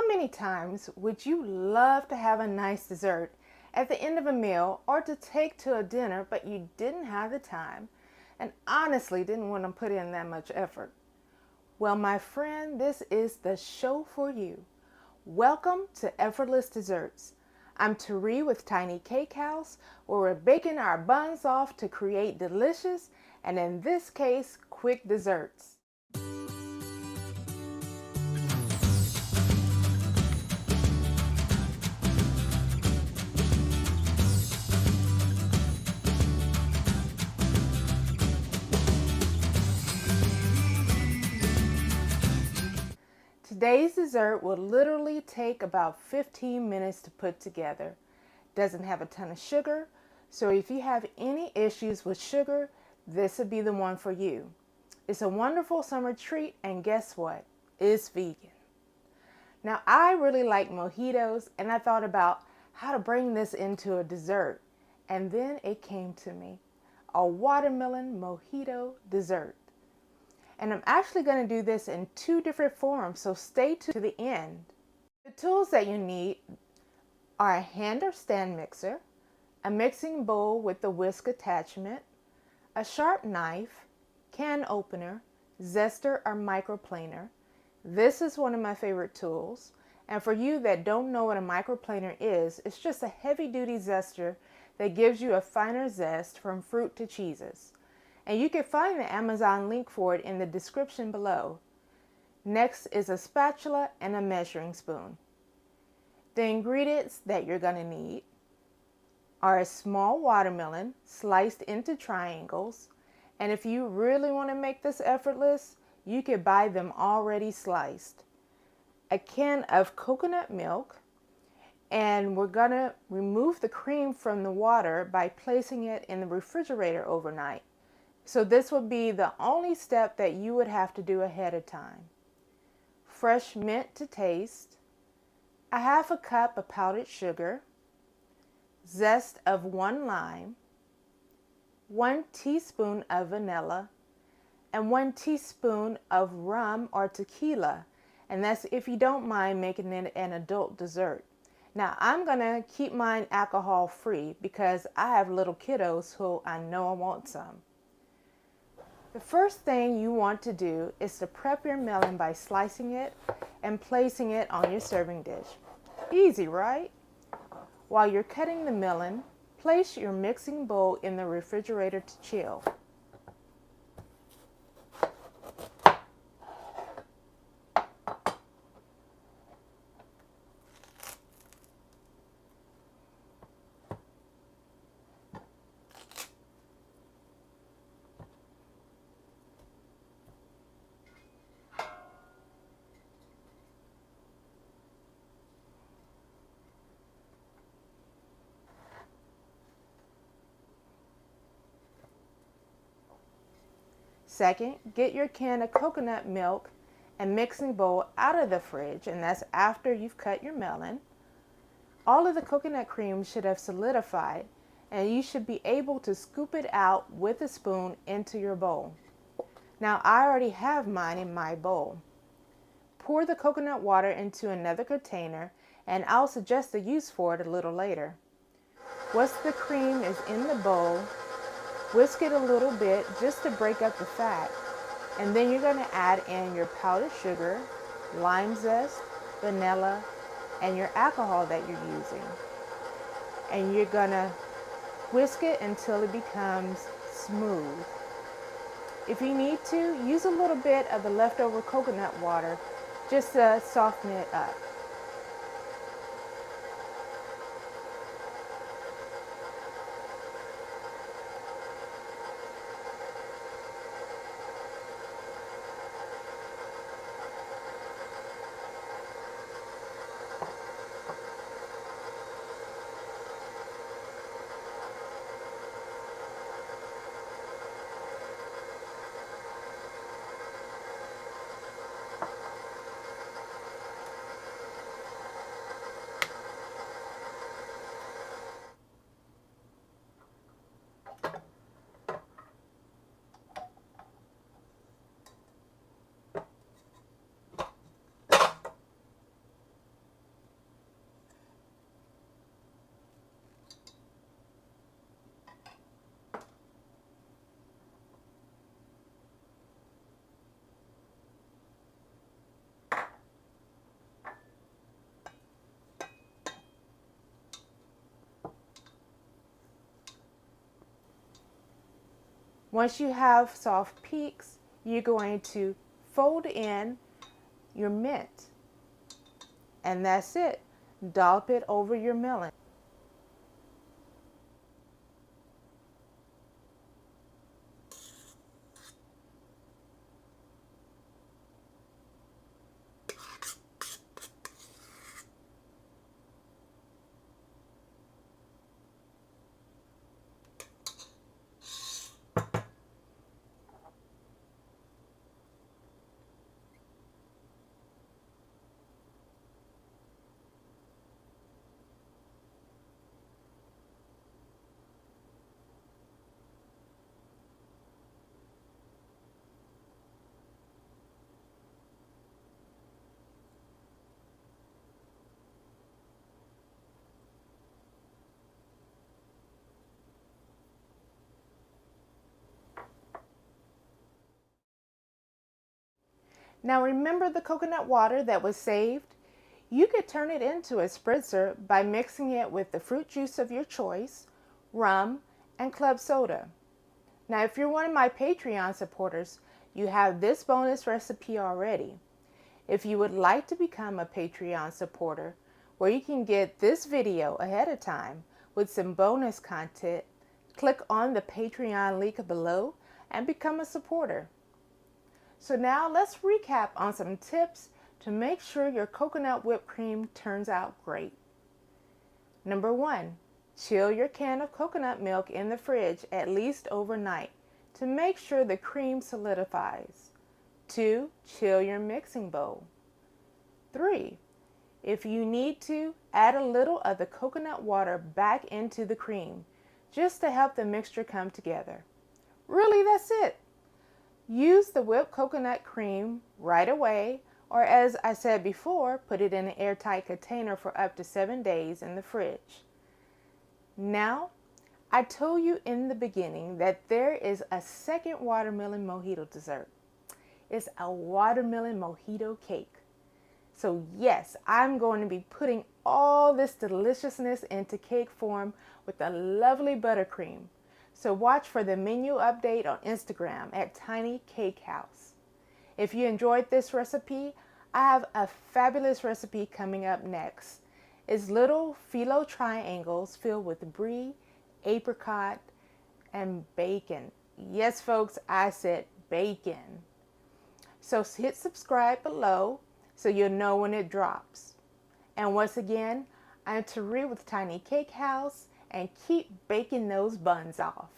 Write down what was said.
many times would you love to have a nice dessert at the end of a meal or to take to a dinner, but you didn't have the time and honestly didn't want to put in that much effort? Well, my friend, this is the show for you. Welcome to Effortless Desserts. I'm Tari with Tiny Cake House, where we're baking our buns off to create delicious, and in this case, quick desserts. Today's dessert will literally take about 15 minutes to put together. Doesn't have a ton of sugar, so if you have any issues with sugar, this would be the one for you. It's a wonderful summer treat, and guess what? It's vegan. Now, I really like mojitos, and I thought about how to bring this into a dessert, and then it came to me, a watermelon mojito dessert. And I'm actually going to do this in two different forms, so stay to the end. The tools that you need are a hand or stand mixer, a mixing bowl with the whisk attachment, a sharp knife, can opener, zester or microplaner. This is one of my favorite tools. And for you that don't know what a microplaner is, it's just a heavy-duty zester that gives you a finer zest from fruit to cheeses. And you can find the Amazon link for it in the description below. Next is a spatula and a measuring spoon. The ingredients that you're going to need are a small watermelon sliced into triangles. And if you really want to make this effortless, you could buy them already sliced. A can of coconut milk. And we're going to remove the cream from the water by placing it in the refrigerator overnight. So this would be the only step that you would have to do ahead of time. Fresh mint to taste, a half a cup of powdered sugar, zest of 1 lime, 1 teaspoon of vanilla, and 1 teaspoon of rum or tequila. And that's if you don't mind making it an adult dessert. Now I'm gonna keep mine alcohol free because I have little kiddos who I know want some. The first thing you want to do is to prep your melon by slicing it and placing it on your serving dish. Easy, right? While you're cutting the melon, place your mixing bowl in the refrigerator to chill. Second, get your can of coconut milk and mixing bowl out of the fridge, and that's after you've cut your melon. All of the coconut cream should have solidified, and you should be able to scoop it out with a spoon into your bowl. Now, I already have mine in my bowl. Pour the coconut water into another container, and I'll suggest the use for it a little later. Once the cream is in the bowl, whisk it a little bit just to break up the fat, and then you're going to add in your powdered sugar, lime zest, vanilla, and your alcohol that you're using. And you're going to whisk it until it becomes smooth. If you need to, use a little bit of the leftover coconut water just to soften it up. Once you have soft peaks, you're going to fold in your mint. And that's it. Dollop it over your melon. Now remember the coconut water that was saved? You could turn it into a spritzer by mixing it with the fruit juice of your choice, rum, and club soda. Now if you're one of my Patreon supporters, you have this bonus recipe already. If you would like to become a Patreon supporter, where you can get this video ahead of time with some bonus content, click on the Patreon link below and become a supporter. So now let's recap on some tips to make sure your coconut whipped cream turns out great. Number 1, chill your can of coconut milk in the fridge at least overnight to make sure the cream solidifies. 2, chill your mixing bowl. 3, if you need to, add a little of the coconut water back into the cream just to help the mixture come together. Really, that's it. Use the whipped coconut cream right away, or as I said before, put it in an airtight container for up to 7 days in the fridge. Now, I told you in the beginning that there is a second watermelon mojito dessert. It's a watermelon mojito cake. So yes, I'm going to be putting all this deliciousness into cake form with a lovely buttercream. So watch for the menu update on Instagram at Tiny Cake House. If you enjoyed this recipe, I have a fabulous recipe coming up next. It's little phyllo triangles filled with brie, apricot, and bacon. Yes, folks, I said bacon. So hit subscribe below so you'll know when it drops. And once again, I'm Tari with Tiny Cake House, and keep baking those buns off.